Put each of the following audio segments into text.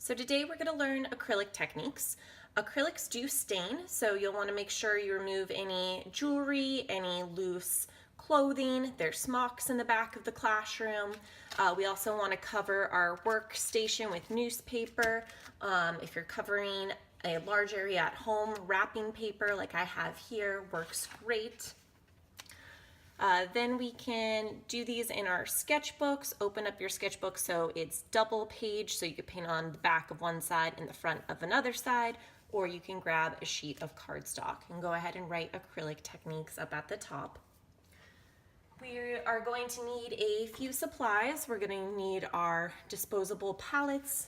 So today we're going to learn acrylic techniques. Acrylics do stain, so you'll want to make sure you remove any jewelry, any loose clothing. There's smocks in the back of the classroom. We also want to cover our workstation with newspaper. If you're covering a large area at home, wrapping paper like I have here works great. Then we can do these in our sketchbooks. Open up your sketchbook so it's double page, so you can paint on the back of one side and the front of another side, or you can grab a sheet of cardstock and go ahead and write acrylic techniques up at the top. We are going to need a few supplies. We're going to need our disposable palettes.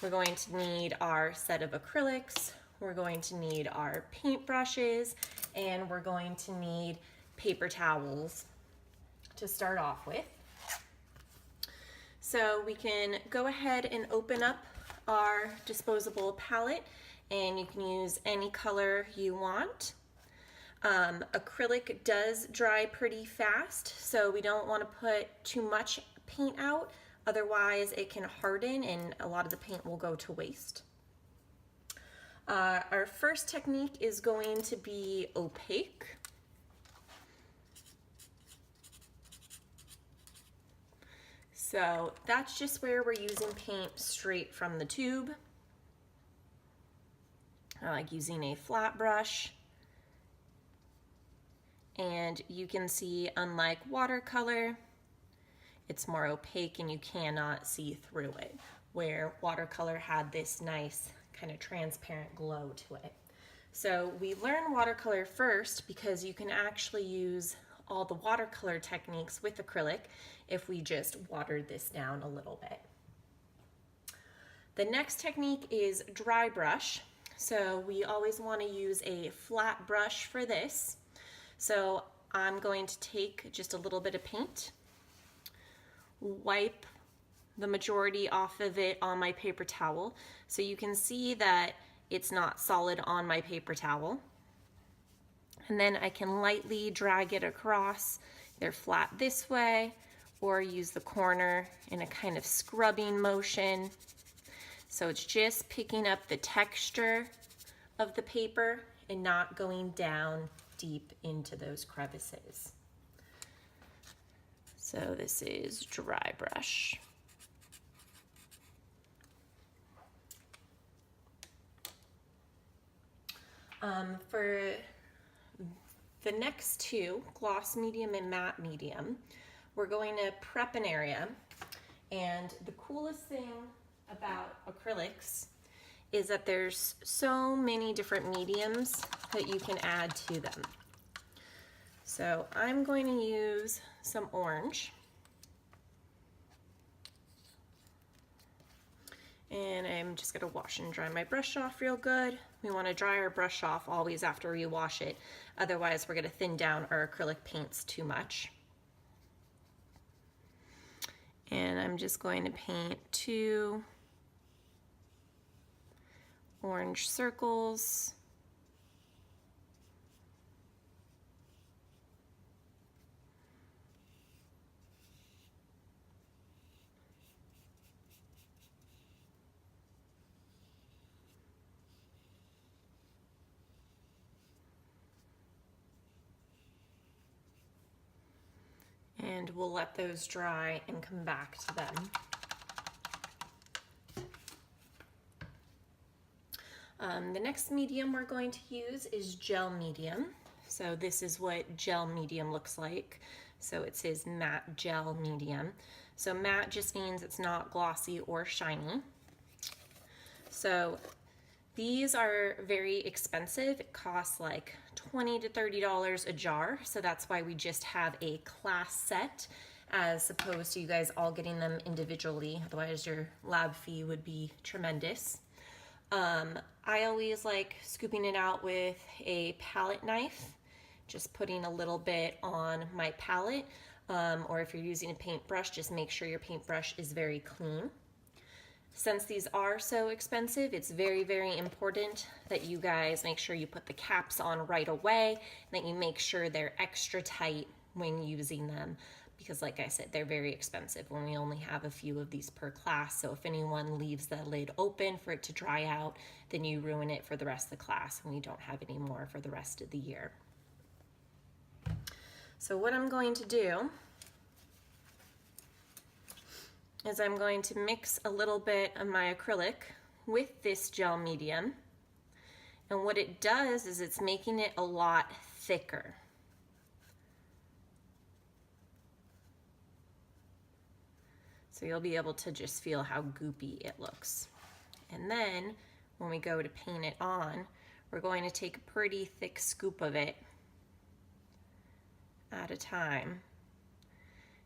We're going to need our set of acrylics. We're going to need our paintbrushes, and we're going to need paper towels to start off with. So we can go ahead and open up our disposable palette, and you can use any color you want. Acrylic does dry pretty fast, so we don't want to put too much paint out, otherwise it can harden and a lot of the paint will go to waste. Our first technique is going to be opaque. So that's just where we're using paint straight from the tube. I like using a flat brush. And you can see, unlike watercolor, it's more opaque and you cannot see through it, where watercolor had this nice kind of transparent glow to it. So we learn watercolor first because you can actually use all the watercolor techniques with acrylic if we just watered this down a little bit. The next technique is dry brush. So we always want to use a flat brush for this. So I'm going to take just a little bit of paint, wipe the majority off of it on my paper towel. So you can see that it's not solid on my paper towel. And then I can lightly drag it across, either flat this way or use the corner in a kind of scrubbing motion. So it's just picking up the texture of the paper and not going down deep into those crevices. So this is dry brush. For the next two, gloss medium and matte medium, we're going to prep an area. And the coolest thing about acrylics is that there's so many different mediums that you can add to them. So I'm going to use some orange. And I'm just gonna wash and dry my brush off real good. We wanna dry our brush off always after we wash it. Otherwise, we're gonna thin down our acrylic paints too much. And I'm just going to paint 2 orange circles. And we'll let those dry and come back to them. The next medium we're going to use is gel medium. So this is what gel medium looks like. So it says matte gel medium. So matte just means it's not glossy or shiny. So these are very expensive. It costs like $20 to $30 a jar, so that's why we just have a class set as opposed to you guys all getting them individually, otherwise your lab fee would be tremendous. I always like scooping it out with a palette knife, just putting a little bit on my palette, or if you're using a paintbrush, just make sure your paintbrush is very clean. Since these are so expensive, it's very, very important that you guys make sure you put the caps on right away, and that you make sure they're extra tight when using them, because like I said, they're very expensive when we only have a few of these per class. So if anyone leaves the lid open for it to dry out, then you ruin it for the rest of the class and we don't have any more for the rest of the year. So what I'm going to do is I'm going to mix a little bit of my acrylic with this gel medium. And what it does is it's making it a lot thicker. So you'll be able to just feel how goopy it looks. And then when we go to paint it on, we're going to take a pretty thick scoop of it at a time.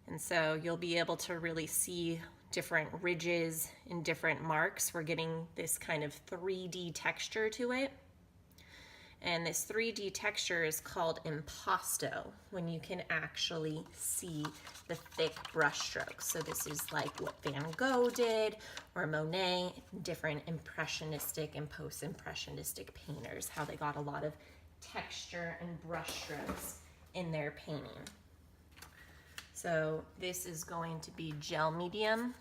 And so you'll be able to really see different ridges and different marks. We're getting this kind of 3D texture to it. And this 3D texture is called impasto, when you can actually see the thick brush strokes. So this is like what Van Gogh did, or Monet, different impressionistic and post-impressionistic painters, how they got a lot of texture and brush strokes in their painting. So this is going to be gel medium,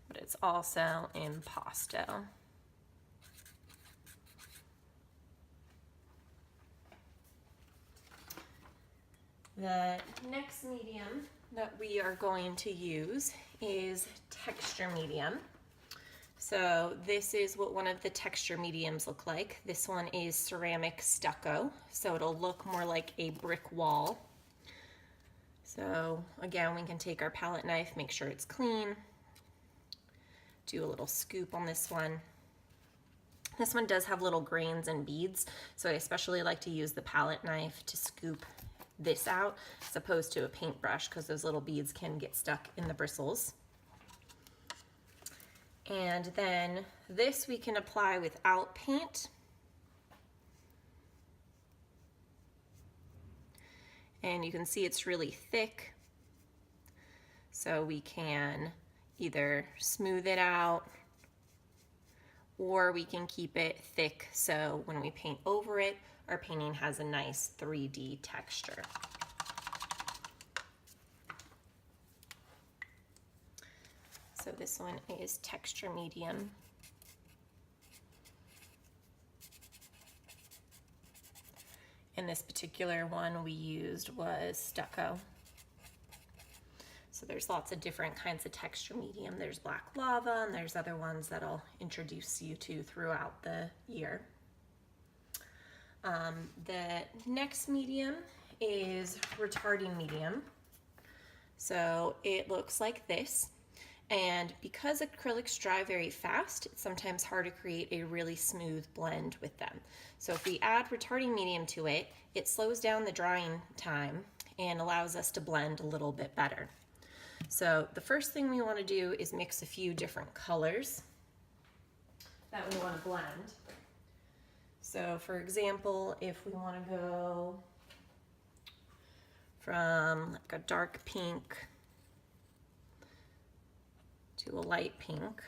but it's also impasto. The next medium that we are going to use is texture medium. So this is what one of the texture mediums look like. This one is ceramic stucco, so it'll look more like a brick wall. So again, we can take our palette knife, make sure it's clean, do a little scoop on this one. This one does have little grains and beads, so I especially like to use the palette knife to scoop this out as opposed to a paintbrush, because those little beads can get stuck in the bristles. And then this we can apply without paint. And you can see it's really thick, so we can either smooth it out or we can keep it thick so when we paint over it, our painting has a nice 3D texture. So this one is texture medium. And this particular one we used was stucco. So there's lots of different kinds of texture medium. There's black lava, and there's other ones that I'll introduce you to throughout the year. The next medium is retarding medium. So it looks like this. And because acrylics dry very fast, it's sometimes hard to create a really smooth blend with them. So if we add retarding medium to it, it slows down the drying time and allows us to blend a little bit better. So the first thing we want to do is mix a few different colors that we want to blend. So for example, if we want to go from like a dark pink to a light pink,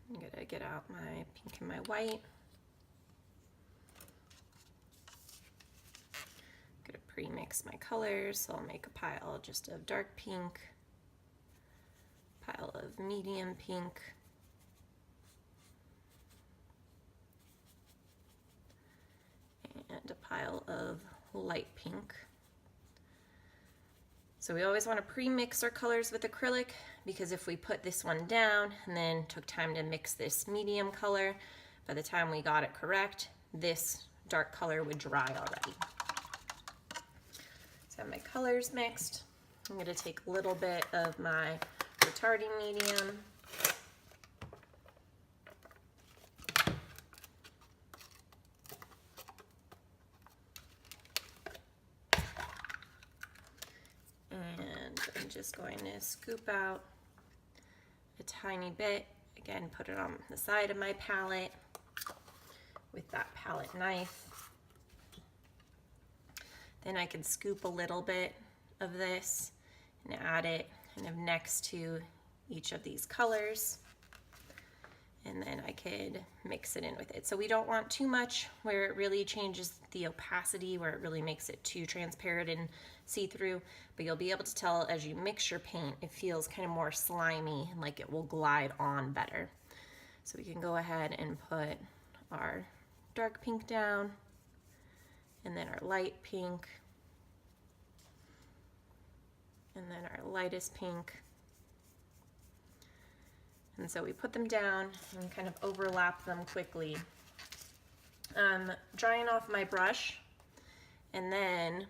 I'm going to get out my pink and my white. I'm going to pre-mix my colors, so I'll make a pile just of dark pink, pile of medium pink, and a pile of light pink. So we always want to pre-mix our colors with acrylic, because if we put this one down and then took time to mix this medium color, by the time we got it correct, this dark color would dry already. So I have my colors mixed. I'm going to take a little bit of my retarding medium, and I'm just going to scoop out a tiny bit. Again, put it on the side of my palette with that palette knife. Then I can scoop a little bit of this and add it kind of next to each of these colors. and then I could mix it in with it. So we don't want too much where it really changes the opacity, where it really makes it too transparent and see-through, but you'll be able to tell as you mix your paint, it feels kind of more slimy and like it will glide on better. So we can go ahead and put our dark pink down, and then our light pink, and then our lightest pink. And so we put them down and kind of overlap them quickly. Drying off my brush, and then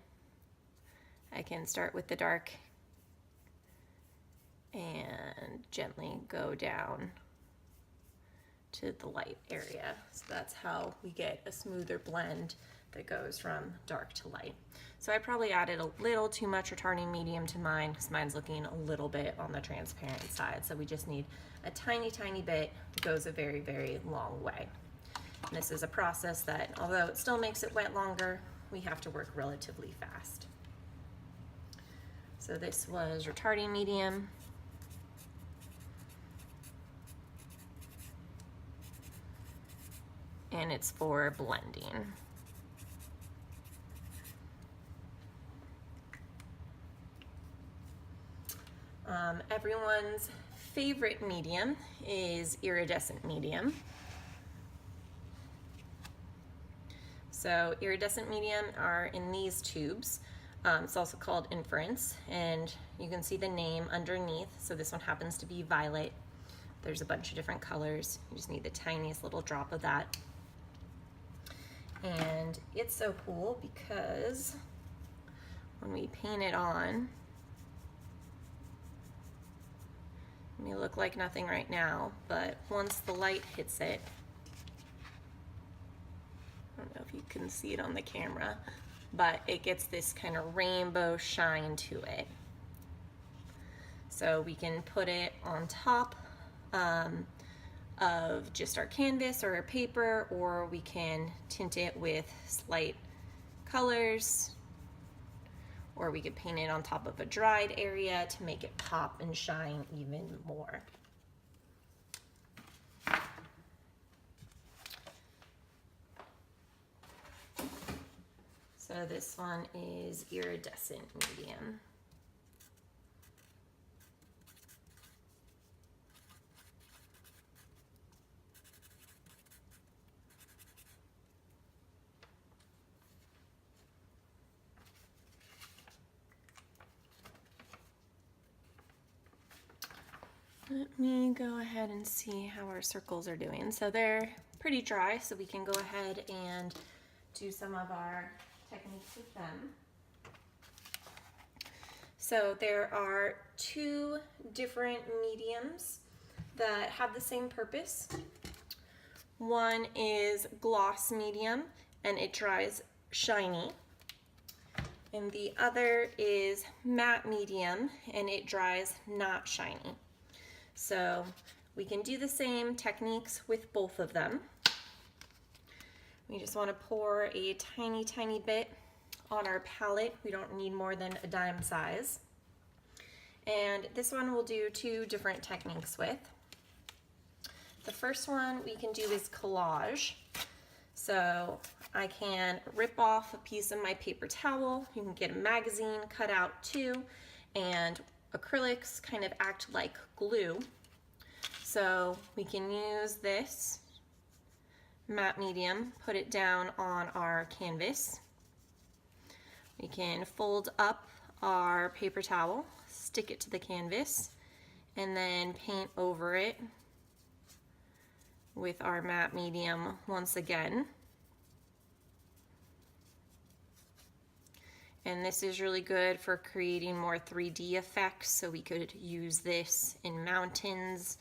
I can start with the dark and gently go down to the light area. So that's how we get a smoother blend that goes from dark to light. So I probably added a little too much retarding medium to mine because mine's looking a little bit on the transparent side. So we just need a tiny, tiny bit. It goes a very, very long way. And this is a process that, although it still makes it wet longer, we have to work relatively fast. So this was retarding medium. And it's for blending. Everyone's favorite medium is iridescent medium. So iridescent medium are in these tubes. It's also called inference, and you can see the name underneath. So this one happens to be violet. There's a bunch of different colors. You just need the tiniest little drop of that. And it's so cool because when we paint it on, it may look like nothing right now, but once the light hits it, I don't know if you can see it on the camera, but it gets this kind of rainbow shine to it. So we can put it on top of just our canvas or our paper, or we can tint it with slight colors, or we could paint it on top of a dried area to make it pop and shine even more. So this one is iridescent medium. Let me go ahead and see how our circles are doing. So they're pretty dry, so we can go ahead and do some of our techniques with them. So there are two different mediums that have the same purpose. One is gloss medium, and it dries shiny. And the other is matte medium, and it dries not shiny. So we can do the same techniques with both of them. We just want to pour a tiny, tiny bit on our palette. We don't need more than a dime size. And this one we'll do two different techniques with. The first one we can do is collage. So I can rip off a piece of my paper towel. You can get a magazine cut out too, and acrylics kind of act like glue. So we can use this matte medium, put it down on our canvas. We can fold up our paper towel, stick it to the canvas, and then paint over it with our matte medium once again. And this is really good for creating more 3D effects, so we could use this in mountains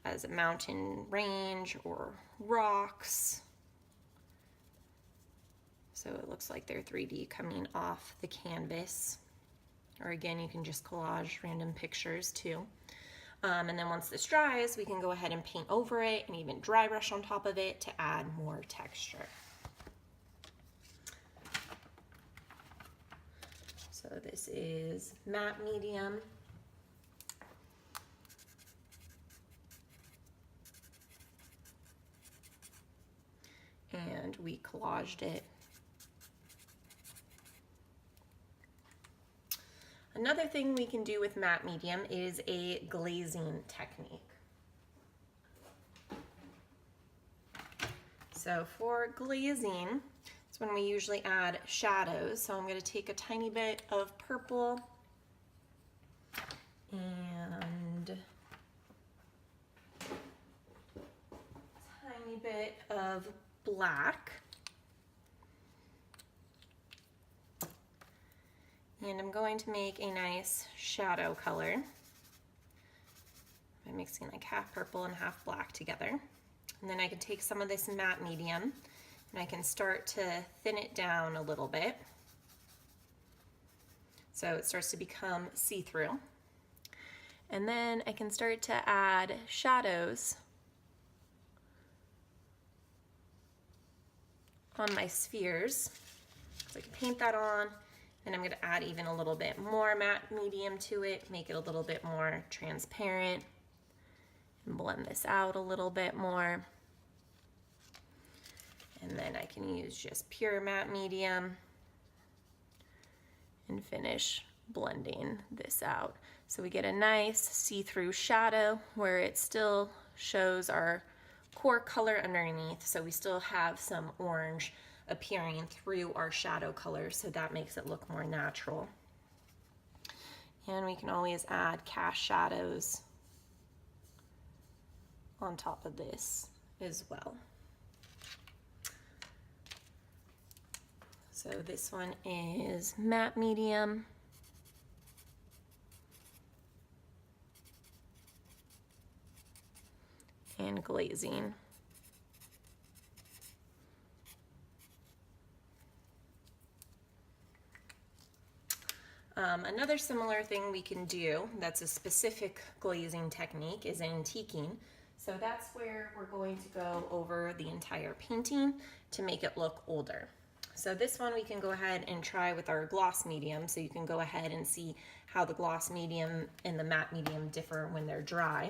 as a mountain range or rocks. So it looks like they're 3D coming off the canvas. Or again, you can just collage random pictures too. And then once this dries, we can go ahead and paint over it and even dry brush on top of it to add more texture. So this is matte medium. collaged it. Another thing we can do with matte medium is a glazing technique. So for glazing, it's when we usually add shadows. So I'm going to take a tiny bit of purple and a tiny bit of black. And I'm going to make a nice shadow color by mixing like half purple and half black together. And then I can take some of this matte medium and I can start to thin it down a little bit so it starts to become see-through. And then I can start to add shadows on my spheres. So I can paint that on, and I'm going to add even a little bit more matte medium to it, make it a little bit more transparent, and blend this out a little bit more. And then I can use just pure matte medium and finish blending this out. So we get a nice see-through shadow where it still shows our core color underneath. So we still have some orange appearing through our shadow color, so that makes it look more natural. And we can always add cast shadows on top of this as well. So this one is matte medium. And glazing. Another similar thing we can do that's a specific glazing technique is antiquing. So that's where we're going to go over the entire painting to make it look older. So this one we can go ahead and try with our gloss medium, so you can go ahead and see how the gloss medium and the matte medium differ when they're dry.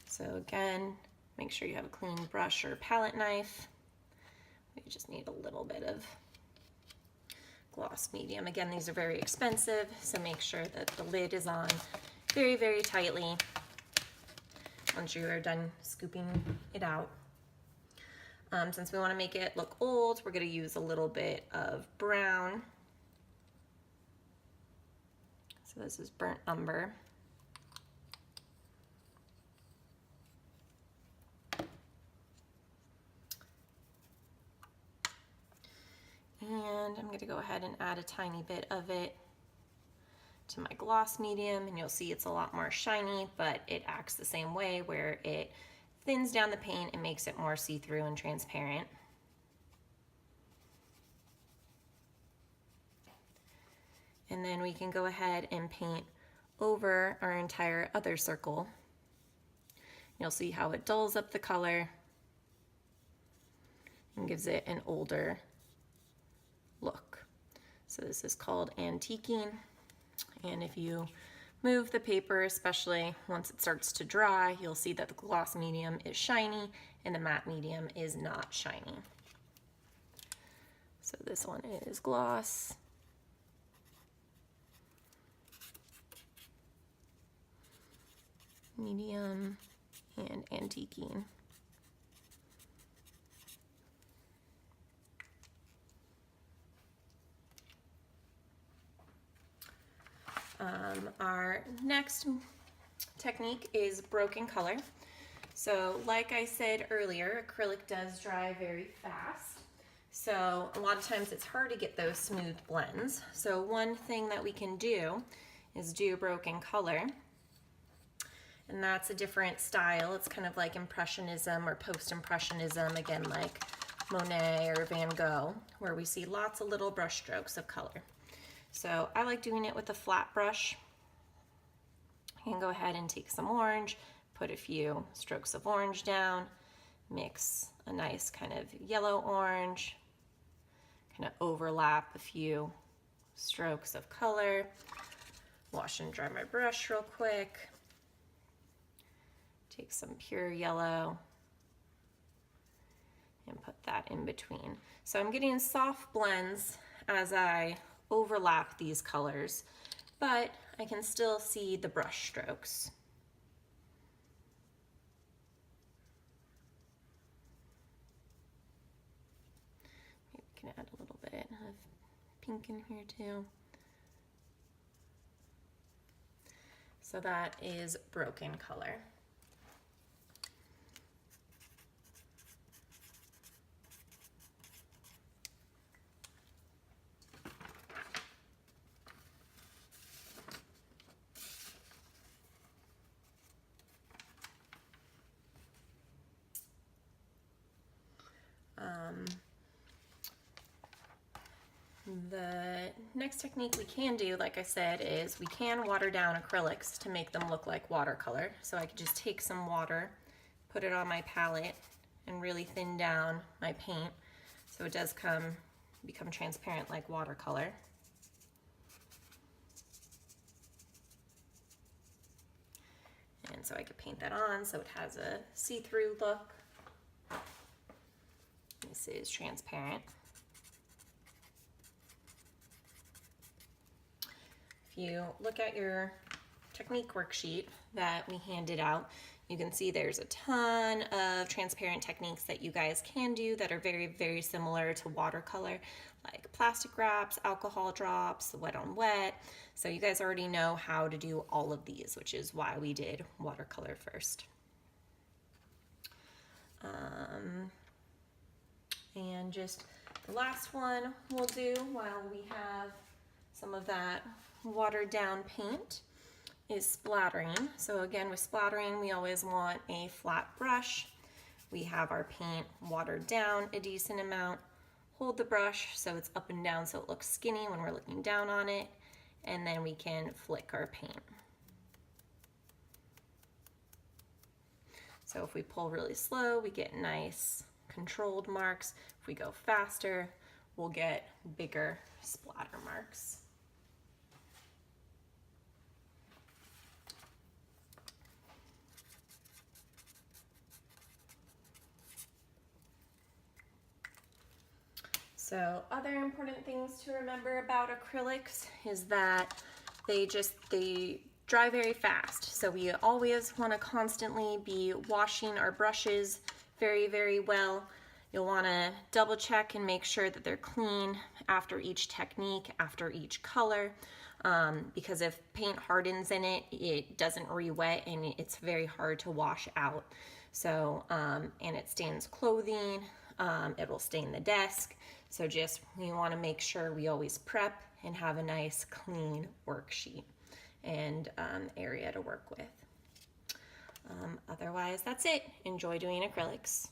So again, make sure you have a clean brush or palette knife. We just need a little bit of gloss medium. Again, these are very expensive, so make sure that the lid is on very, very tightly once you are done scooping it out. Since we want to make it look old, we're going to use a little bit of brown. So this is burnt umber. And I'm going to go ahead and add a tiny bit of it to my gloss medium, and you'll see it's a lot more shiny, but it acts the same way where it thins down the paint and makes it more see-through and transparent. And then we can go ahead and paint over our entire other circle. You'll see how it dulls up the color and gives it an older look. So this is called antiquing, and if you move the paper, especially once it starts to dry, you'll see that the gloss medium is shiny and the matte medium is not shiny. So this one is gloss. Medium and antiquing. Our next technique is broken color. So like I said earlier, acrylic does dry very fast. So a lot of times it's hard to get those smooth blends. So one thing that we can do is do broken color. And that's a different style. It's kind of like Impressionism or Post-Impressionism, again like Monet or Van Gogh, where we see lots of little brush strokes of color. So I like doing it with a flat brush. You can go ahead and take some orange, put a few strokes of orange down, mix a nice kind of yellow orange, kind of overlap a few strokes of color, wash and dry my brush real quick, Take some pure yellow and put that in between. So I'm getting soft blends as I overlap these colors, but I can still see the brush strokes. Maybe we can add a little bit of pink in here too. So that is broken color. The next technique we can do, like I said, is we can water down acrylics to make them look like watercolor. So I could just take some water, put it on my palette, and really thin down my paint so it does become transparent like watercolor. And so I could paint that on so it has a see-through look. This is transparent. If you look at your technique worksheet that we handed out, you can see there's a ton of transparent techniques that you guys can do that are very, very similar to watercolor, like plastic wraps, alcohol drops, wet on wet. So you guys already know how to do all of these, which is why we did watercolor first. And just the last one we'll do while we have some of that watered down paint is splattering. So again, with splattering, we always want a flat brush. We have our paint watered down a decent amount. Hold the brush so it's up and down so it looks skinny when we're looking down on it, and then we can flick our paint. So if we pull really slow, we get nice controlled marks. If we go faster, we'll get bigger splatter marks. So other important things to remember about acrylics is that they dry very fast. So we always want to constantly be washing our brushes very, very well. You'll want to double check and make sure that they're clean after each technique, after each color, because if paint hardens in it, it doesn't re-wet and it's very hard to wash out. So, and it stains clothing, it will stain the desk. So we want to make sure we always prep and have a nice clean worksheet and area to work with. Otherwise, that's it. Enjoy doing acrylics.